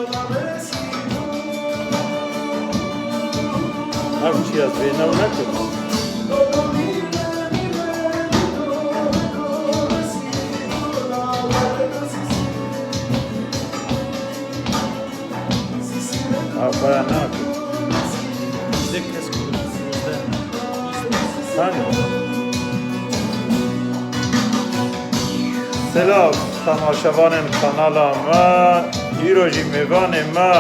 Abi çiyaz beyine uğrakın. Abi baya ne yapayım? Bizde kes kurulmuş. Bizde. Hani? Selam tamaşavanên kanala me, îro jî mêvanê me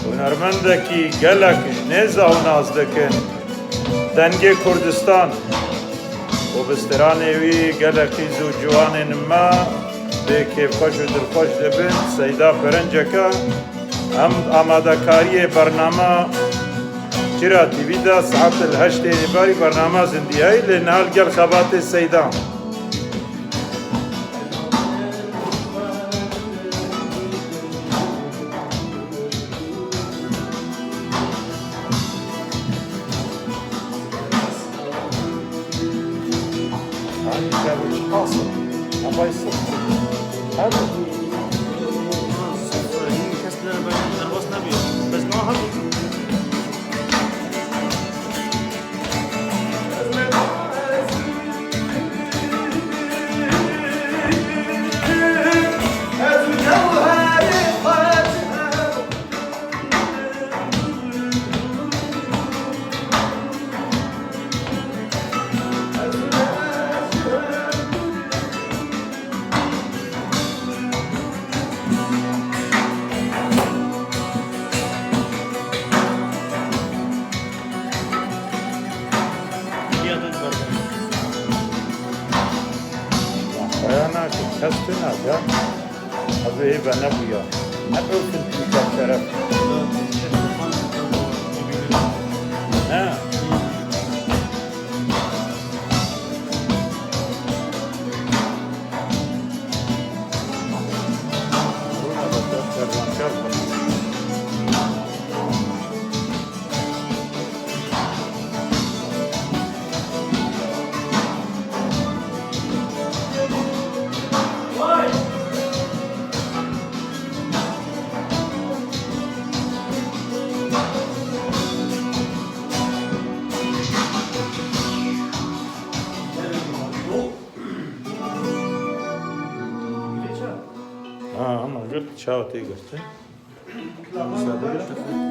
hunermendekî gelek ji nêza û naz dikin dengê Kurdistan û bi stiranê wî gelekî zû ciwanên me bê kêfxweş û dilxweş dibin Seyda Pirinceke em amadekariyê bername Cira TV da saetil heştê barî bername zindiyayî lê nihal gel xebatê Seyda. Kestiler ben nervos nabıyor. Biz ne yapalım? Ayağına kestin ya. Abi iyi ben ne bu ya? Ne öptün tüyler şeref? He. Ha ama gırt çağ tey gırtı. Müsaade et.